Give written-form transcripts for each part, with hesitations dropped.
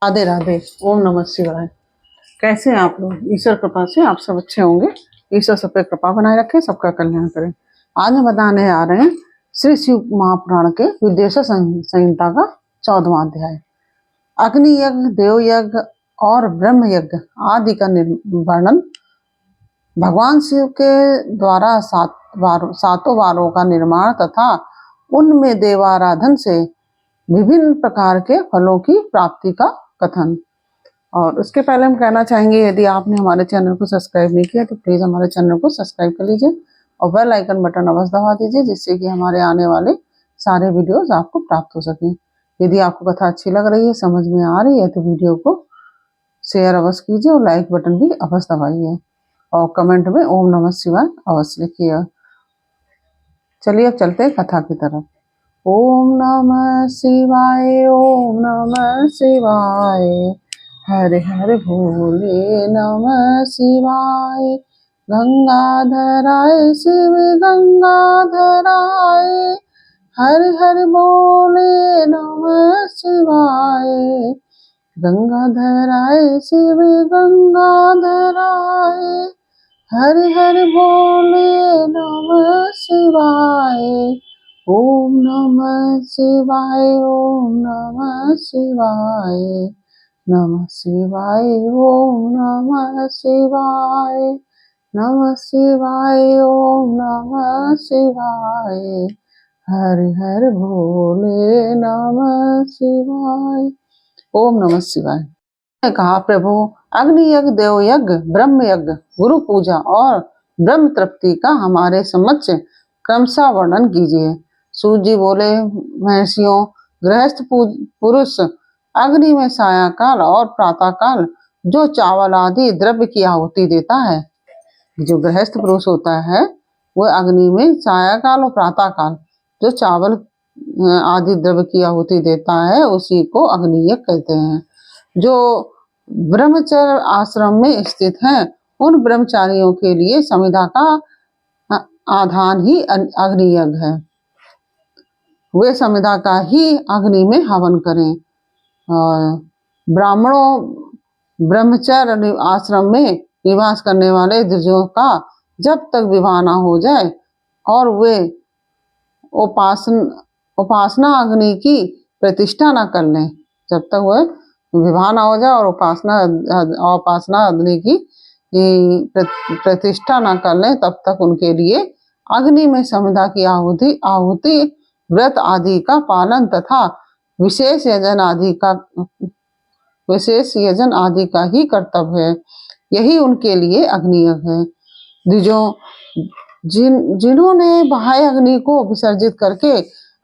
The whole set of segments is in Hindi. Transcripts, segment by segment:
राधे राधे। ओम नमः शिवाय। कैसे हैं आप लोग? ईश्वर कृपा से आप सब अच्छे होंगे। ईश्वर सब पे कृपा बनाए रखे, सबका कल्याण करे। आज हम बताने आ रहे हैं श्री शिव महापुराण के विद्वेषण संहिता का 14वां अध्याय। अग्नि यज्ञ, देव यज्ञ और ब्रह्म यज्ञ आदि का वर्णन। भगवान शिव के द्वारा सातों वारों का निर्माण तथा उनमें देवाराधन से विभिन्न प्रकार के फलों की प्राप्ति का कथन। और उसके पहले हम कहना चाहेंगे, यदि आपने हमारे चैनल को सब्सक्राइब नहीं किया तो प्लीज हमारे चैनल को सब्सक्राइब कर लीजिए और बेल आइकन बटन अवश्य दबा दीजिए, जिससे कि हमारे आने वाले सारे वीडियोस आपको प्राप्त हो सकें। यदि आपको कथा अच्छी लग रही है, समझ में आ रही है, तो वीडियो को शेयर अवश्य कीजिए और लाइक बटन भी अवश्य दबाइए और कमेंट में ओम नमः शिवाय अवश्य लिखिए। चलिए अब चलते हैं कथा की तरफ। ओम नमः शिवाय, ओम नमः शिवाय, हर हर भोले नमः शिवाय। गंगाधराय शिव गंगाधराय, हर हर भोले नमः शिवाय। गंगाधराय शिव गंगाधराय, हर हर भोले नमः शिवाय। ओम नमः शिवाय, ओम नमः शिवाय, नमः शिवाय, ओम नमः शिवाय, नमः शिवाय, ओम नमः शिवाय, हर हर भोले नमः शिवाय। ओम नमः शिवाय। ने कहा, प्रभु, अग्नि यज्ञ, देव यज्ञ, ब्रह्म यज्ञ, गुरु पूजा और ब्रह्म तृप्ति का हमारे समक्ष क्रमशः वर्णन कीजिए। सूत जी बोले, महर्षियों, गृहस्थ पुरुष अग्नि में सायंकाल और प्रातः काल जो चावल आदि द्रव्य की आहुति देता है, जो गृहस्थ पुरुष होता है वह अग्नि में सायंकाल और प्रातः काल जो चावल आदि द्रव्य की आहुति देता है उसी को अग्नि यज्ञ कहते हैं। जो ब्रह्मचर्य आश्रम में स्थित हैं उन ब्रह्मचारियों के लिए संविदा का आधान ही अग्नि यज्ञ है। वे संविदा का ही अग्नि में हवन करें। ब्राह्मणों ब्रह्मचर्य आश्रम में निवास करने वाले द्विजों का जब तक विवाह न हो जाए और वे उपासना अग्नि की प्रतिष्ठा न कर लें, जब तक वह विवाह न हो जाए और उपासना अग्नि की प्रतिष्ठा न कर लें, तब तक उनके लिए अग्नि में संविदा की आहुति व्रत आदि का पालन तथा विशेष यजन आदि का ही कर्तव्य है। यही उनके लिए अग्नि यज्ञ है। द्विजों, जिन्होंने बाह्य अग्नि को विसर्जित करके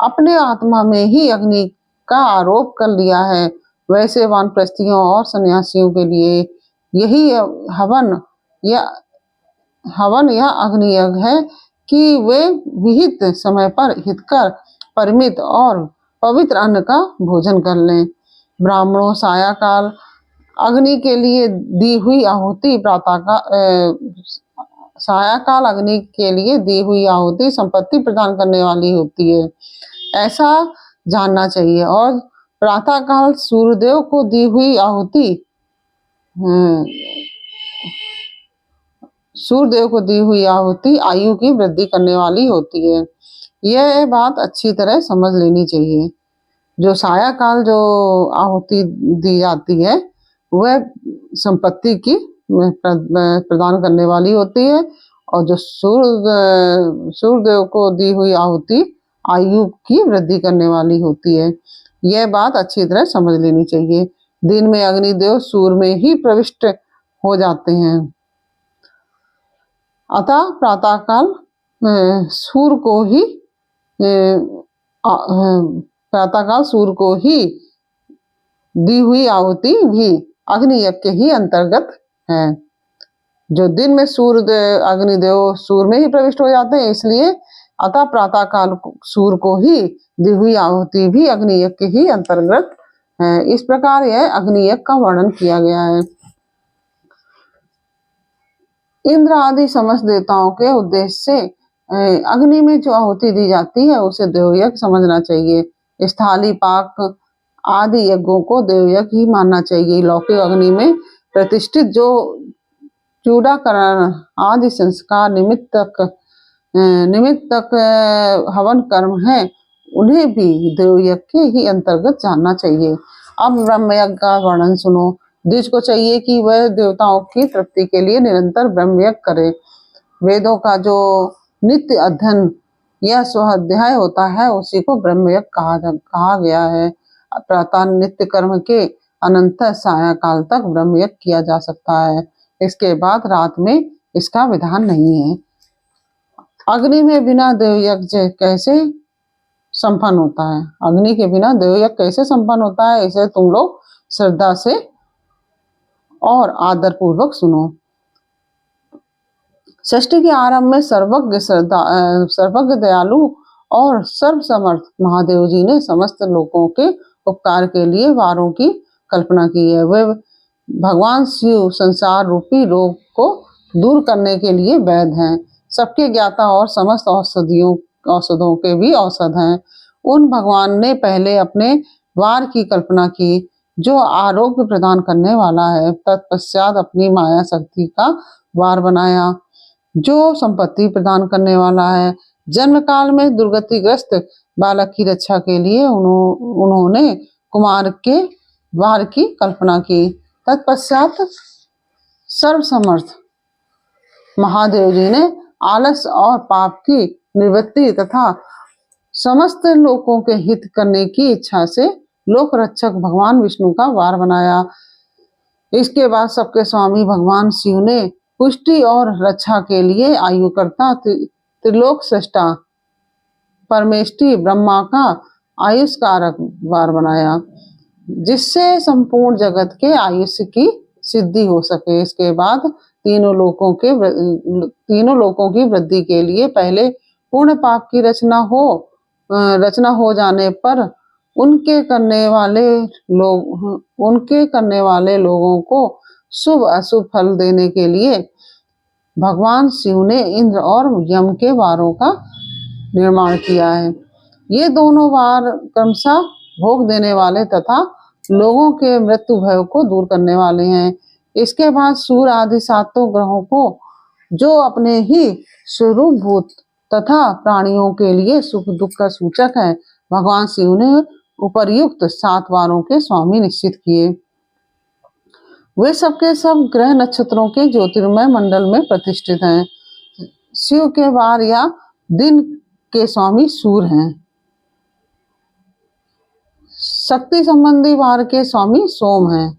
अपने आत्मा में ही अग्नि का आरोप कर लिया है, वैसे वानप्रस्थियों और सन्यासियों के लिए यही हवन या अग्नि यज्ञ है कि वे विहित समय पर हितकर परिमित और पवित्र अन्न का भोजन कर लें। ब्राह्मणों, सायंकाल अग्नि के लिए दी हुई आहुति सायंकाल अग्नि के लिए दी हुई आहुति संपत्ति प्रदान करने वाली होती है, ऐसा जानना चाहिए। और प्रातःकाल सूर्यदेव को दी हुई आहुति आयु की वृद्धि करने वाली होती है। यह बात अच्छी तरह समझ लेनी चाहिए। जो सायंकाल जो आहुति दी जाती है वह संपत्ति की प्रदान करने वाली होती है और जो सूर्यदेव को दी हुई आहुति आयु की वृद्धि करने वाली होती है। यह बात अच्छी तरह समझ लेनी चाहिए। दिन में अग्निदेव सूर्य में ही प्रविष्ट हो जाते हैं, अतः प्रातःकाल सूर्य को ही दी हुई आहुति भी अग्नि यज्ञ के ही अंतर्गत है। जो दिन में अग्निदेव सूर्य में ही प्रविष्ट हो जाते हैं, इसलिए अतः प्रातःकाल सूर्य को ही दी हुई आहुति भी अग्नि यज्ञ के ही अंतर्गत है। इस प्रकार यह अग्नि यज्ञ का वर्णन किया गया है। इंद्र आदि समस्त देवताओं के उद्देश्य से अग्नि में जो आहुति दी जाती है उसे देव यज्ञ समझना चाहिए। स्थाली पाक आदि यज्ञों को देवयज्ञ ही मानना चाहिए। लौकिक अग्नि में प्रतिष्ठित जो चूड़ाकरण आदि संस्कार निमित्तक हवन कर्म है, उन्हें भी देवयज्ञ के ही अंतर्गत जानना चाहिए। अब ब्रह्मयज्ञ का वर्णन सुनो। द्विज को चाहिए कि वह देवताओं की तृप्ति के लिए निरंतर ब्रह्मयज्ञ करे। वेदों का जो नित्य अध्ययन या स्वाध्याय होता है, उसी को ब्रह्मयज्ञ कहा गया है। प्रातः नित्य कर्म के अनंतर सायंकाल तक ब्रह्मयज्ञ किया जा सकता है। इसके बाद रात में इसका विधान नहीं है। अग्नि में बिना देवयज्ञ कैसे संपन्न होता है? अग्नि के बिना देवयज्ञ कैसे संपन्न होता है, इसे तुम लोग श्रद्धा से और आदर पूर्वक सुनो। सृष्टि के आरंभ में सर्वज्ञ दयालु और सर्वसमर्थ महादेव जी ने समस्त लोगों के उपकार के लिए वारों की कल्पना की है। वे भगवान शिव संसार रूपी रोग को दूर करने के लिए वैद्य हैं, सबके ज्ञाता और समस्त औषधों के भी औषध हैं। उन भगवान ने पहले अपने वार की कल्पना की, जो आरोग्य प्रदान करने वाला है। तत्पश्चात अपनी माया शक्ति का वार बनाया, जो संपत्ति प्रदान करने वाला है। जन्म काल में दुर्गतिग्रस्त बालक की रक्षा के लिए उन्होंने कुमार के वार की कल्पना की। तत्पश्चात सर्वसमर्थ महादेव जी ने आलस और पाप की निवृत्ति तथा समस्त लोगों के हित करने की इच्छा से लोक रक्षक भगवान विष्णु का वार बनाया। इसके बाद सबके स्वामी भगवान शिव ने पुष्टि और रक्षा के लिए आयुकर्ता त्रिलोक सृष्टा परमेष्टि ब्रह्मा का आयुष कारक वार बनाया, जिससे संपूर्ण जगत के आयुष्य की सिद्धि हो सके। इसके बाद तीनों लोकों की वृद्धि के लिए पहले पूर्ण पाप की रचना हो जाने पर उनके करने वाले लोगों को शुभ अशुभ फल देने के लिए भगवान शिव ने इंद्र और यम के वारों का निर्माण किया है। ये दोनों वार क्रमशः भोग देने वाले तथा लोगों के मृत्यु भय को दूर करने वाले हैं। इसके बाद सूर्य आदि सातों ग्रहों को, जो अपने ही स्वरूप भूत तथा प्राणियों के लिए सुख दुख का सूचक है, भगवान शिव ने उपर्युक्त 7 वारों के स्वामी निश्चित किए। वे सबके सब ग्रह नक्षत्रों के ज्योतिर्मय मंडल में प्रतिष्ठित हैं। शिव के वार या दिन के स्वामी सूर्य हैं। शक्ति संबंधी वार के स्वामी सोम हैं।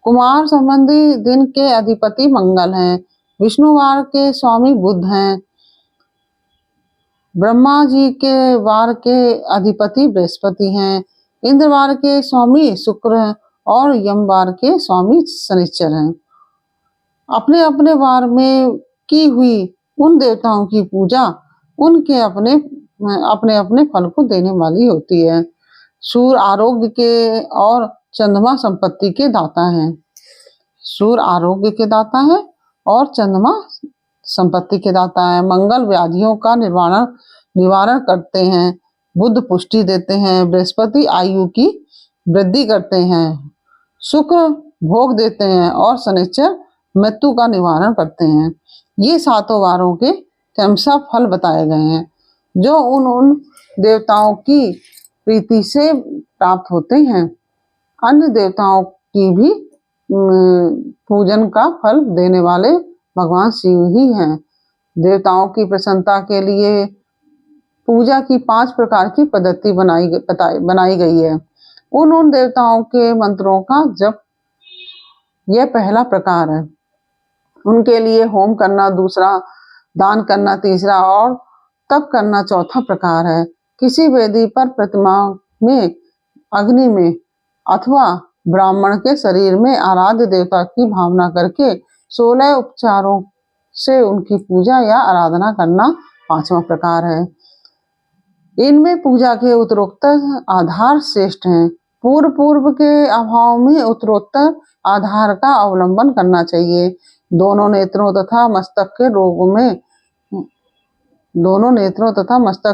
कुमार संबंधी दिन के अधिपति मंगल हैं। विष्णु वार के स्वामी बुध हैं। ब्रह्मा जी के वार के अधिपति बृहस्पति हैं। इंद्र वार के स्वामी शुक्र हैं और यम वार के स्वामी शनिश्चर हैं। अपने अपने वार में की हुई उन देवताओं की पूजा उनके अपने अपने फल को देने वाली होती है। सूर्य आरोग्य के और चंद्रमा संपत्ति के दाता हैं। सूर्य आरोग्य के दाता है और चंद्रमा संपत्ति के दाता है। मंगल व्याधियों का निवारण करते हैं। बुध पुष्टि देते हैं। बृहस्पति आयु की वृद्धि करते हैं। शुक्र भोग देते हैं और शनिश्चर मृत्यु का निवारण करते हैं। ये 7 वारों के क्रमशः फल बताए गए हैं, जो उन देवताओं की प्रीति से प्राप्त होते हैं। अन्य देवताओं की भी पूजन का फल देने वाले भगवान शिव ही हैं। देवताओं की प्रसन्नता के लिए पूजा की 5 प्रकार की पद्धति बनाई गई है। उन देवताओं के मंत्रों का जप यह पहला प्रकार है। उनके लिए होम करना दूसरा, दान करना तीसरा और तप करना चौथा प्रकार है। किसी वेदी पर प्रतिमा में, अग्नि में अथवा ब्राह्मण के शरीर में आराध्य देवता की भावना करके 16 उपचारों से उनकी पूजा या आराधना करना 5वां प्रकार है। इनमें पूजा के उत्तरोत्तर आधार श्रेष्ठ हैं। पूर्व के अभाव में उत्तरोत्तर आधार का अवलंबन करना चाहिए। दोनों नेत्रों तथा मस्तक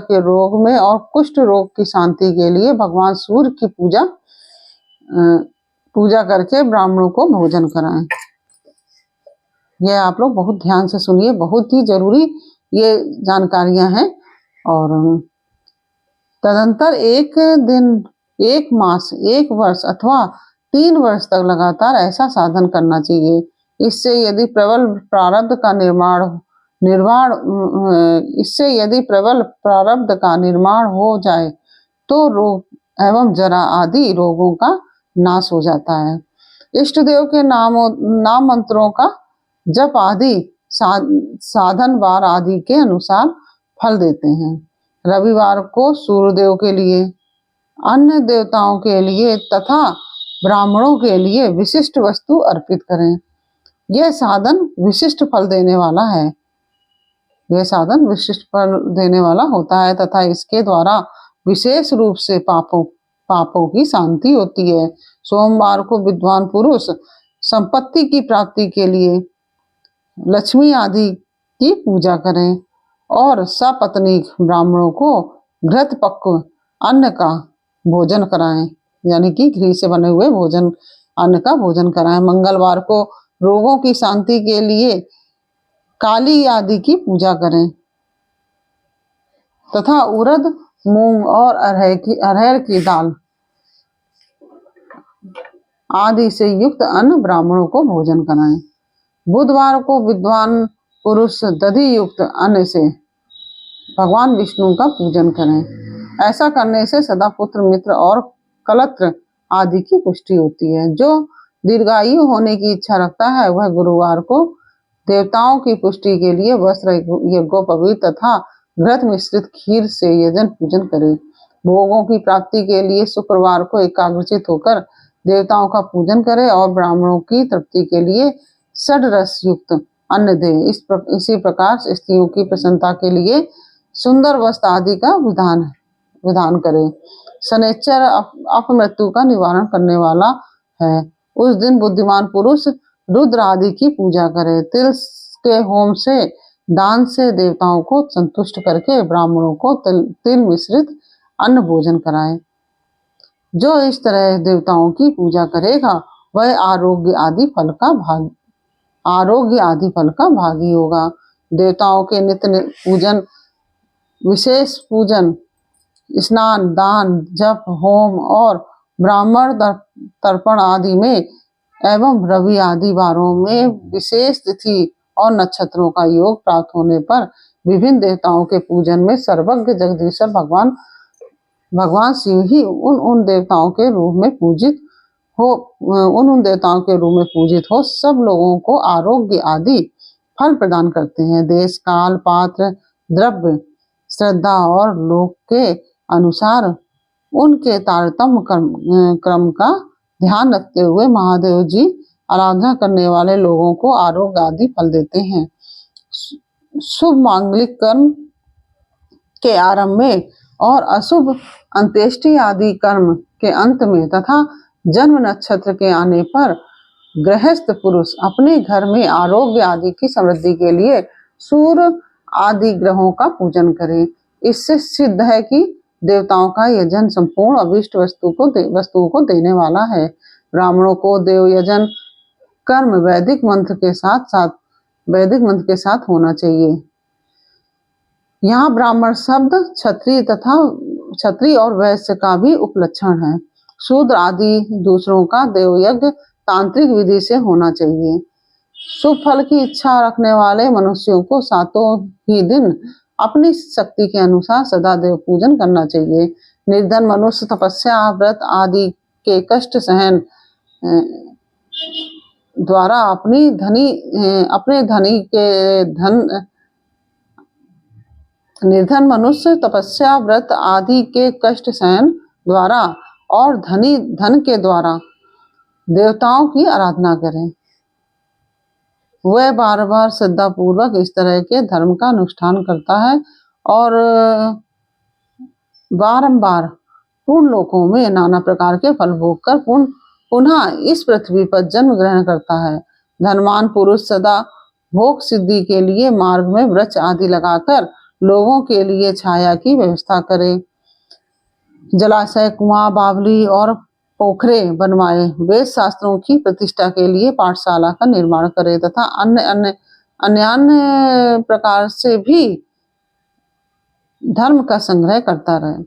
के रोग में और कुष्ठ रोग की शांति के लिए भगवान सूर्य की पूजा पूजा करके ब्राह्मणों को भोजन कराएं। यह आप लोग बहुत ध्यान से सुनिए, बहुत ही जरूरी ये जानकारियां हैं। और तदंतर एक दिन, एक मास, एक वर्ष अथवा 3 वर्ष तक लगातार ऐसा साधन करना चाहिए। इससे यदि प्रबल प्रारब्ध का निर्माण हो जाए तो रोग एवं जरा आदि रोगों का नाश हो जाता है। इष्ट देव के नाम मंत्रों का जप आदि साधन वार आदि के अनुसार फल देते हैं। रविवार को सूर्यदेव के लिए, अन्य देवताओं के लिए तथा ब्राह्मणों के लिए विशिष्ट वस्तु अर्पित करें। यह साधन विशिष्ट फल देने वाला है, यह साधन विशिष्ट फल देने वाला होता है तथा इसके द्वारा विशेष रूप से पापों की शांति होती है। सोमवार को विद्वान पुरुष संपत्ति की प्राप्ति के लिए लक्ष्मी आदि की पूजा करें और सपत्नीक ब्राह्मणों को घृत पक्व अन्न का भोजन कराएं, यानी कि घी से बने हुए अन्न का भोजन कराएं। मंगलवार को रोगों की शांति के लिए काली आदि की पूजा करें तथा उड़द, मूंग और अरहर की दाल आदि से युक्त अन्न ब्राह्मणों को भोजन कराएं। बुधवार को विद्वान पुरुष दधि युक्त अन्न से भगवान विष्णु का पूजन करें। ऐसा करने से सदा पुत्र, मित्र और कलत्र आदि की पुष्टि होती है। जो दीर्घायु होने की इच्छा रखता है वह गुरुवार को देवताओं की पुष्टि के लिए वस्त्र, यज्ञोपवीत तथा घृत मिश्रित खीर से यजन पूजन करे। भोगों की प्राप्ति के लिए शुक्रवार को एकाग्रचित होकर देवताओं का पूजन करे और ब्राह्मणों की तृप्ति के लिए षड्रस युक्त अन्न दे। इसी प्रकार स्त्रियों की प्रसन्नता के लिए सुंदर वस्त्र आदि का विधान करे। शनैश्चर अपमृत्यु का निवारण करने वाला है। उस दिन बुद्धिमान पुरुष रुद्र आदि की पूजा करे। तिल के होम से, दान से देवताओं को संतुष्ट करके ब्राह्मणों को तिल मिश्रित अन्न भोजन कराए। जो इस तरह देवताओं की पूजा करेगा वह आरोग्य आदि फल का भागी होगा। देवताओं के नित्य पूजन, विशेष पूजन, स्नान, दान, जप, होम और ब्राह्मण तर्पण आदि में एवं रवि आदि वारों में विशेष तिथि और नक्षत्रों का योग प्राप्त होने पर विभिन्न देवताओं के पूजन में सर्वज्ञ जगदीश्वर भगवान शिव ही उन देवताओं के रूप में पूजित हो सब लोगों को आरोग्य आदि फल प्रदान करते हैं। देश, काल, पात्र, द्रव्य, श्रद्धा और लोक के अनुसार उनके तारतम्य क्रम का ध्यान रखते हुए महादेव जी आराधना करने वाले लोगों को आरोग्य आदि फल देते हैं। शुभ मांगलिक कर्म के आरंभ में और अशुभ अंत्येष्टि आदि कर्म के अंत में तथा जन्म नक्षत्र के आने पर गृहस्थ पुरुष अपने घर में आरोग्य आदि की समृद्धि के लिए सूर्य आदि ग्रहों का पूजन करे। इससे सिद्ध है कि देवताओं का यजन संपूर्ण अभीष्ट वस्तुओं को देने वाला है। ब्राह्मणों को देव यजन कर्म वैदिक मंत्र के साथ होना चाहिए। यहाँ ब्राह्मण शब्द क्षत्रिय और वैश्य का भी उपलक्षण है। शूद्र आदि दूसरों का देवयज्ञ तांत्रिक विधि से होना चाहिए। शुभ फल की इच्छा रखने वाले मनुष्यों को सातों ही दिन अपनी शक्ति के अनुसार सदा देव पूजन करना चाहिए। निर्धन मनुष्य तपस्या, व्रत आदि के कष्ट सहन द्वारा निर्धन मनुष्य तपस्या, व्रत आदि के कष्ट सहन द्वारा और धन के द्वारा देवताओं की आराधना करें। वह बार बार श्रद्धा पूर्वक इस तरह के धर्म का अनुष्ठान करता है और बारंबार पूर्ण लोकों में नाना प्रकार के फल भोग कर पुनः इस पृथ्वी पर जन्म ग्रहण करता है। धनवान पुरुष सदा भोग सिद्धि के लिए मार्ग में वृक्ष आदि लगाकर लोगों के लिए छाया की व्यवस्था करे। जलाशय, कुआं, बावली और पोखरे बनवाए, वेद शास्त्रों की प्रतिष्ठा के लिए पाठशाला का निर्माण करे तथा अन्य प्रकार से भी धर्म का संग्रह करता रहे।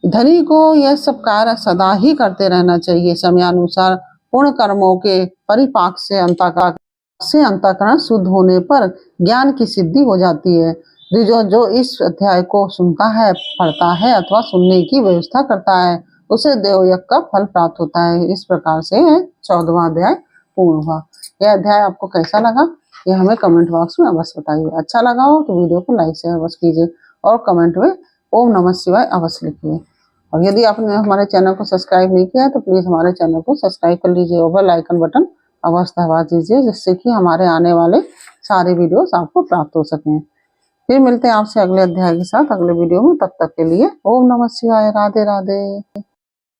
धनी को यह सब कार्य सदा ही करते रहना चाहिए। समयानुसार पूर्ण कर्मों के परिपाक से अंतःकरण शुद्ध होने पर ज्ञान की सिद्धि हो जाती है। जो इस अध्याय को सुनता है, पढ़ता है अथवा सुनने की व्यवस्था करता है, उसे देवयज्ञ का फल प्राप्त होता है। इस प्रकार से 14वां अध्याय पूर्ण हुआ। यह अध्याय आपको कैसा लगा, ये हमें कमेंट बॉक्स में अवश्य बताइए। अच्छा लगा हो तो वीडियो को लाइक शेयर अवश्य कीजिए और कमेंट में ओम नमः शिवाय अवश्य लिखिए। और यदि आपने हमारे चैनल को सब्सक्राइब नहीं किया है तो प्लीज हमारे चैनल को सब्सक्राइब कर लीजिए और बेल आइकन बटन अवश्य दबा दीजिए, जिससे कि हमारे आने वाले सारे वीडियोस आपको प्राप्त हो सकें। फिर मिलते हैं आपसे अगले अध्याय के साथ अगले वीडियो में। तब तक के लिए ओम नमः शिवाय। राधे राधे।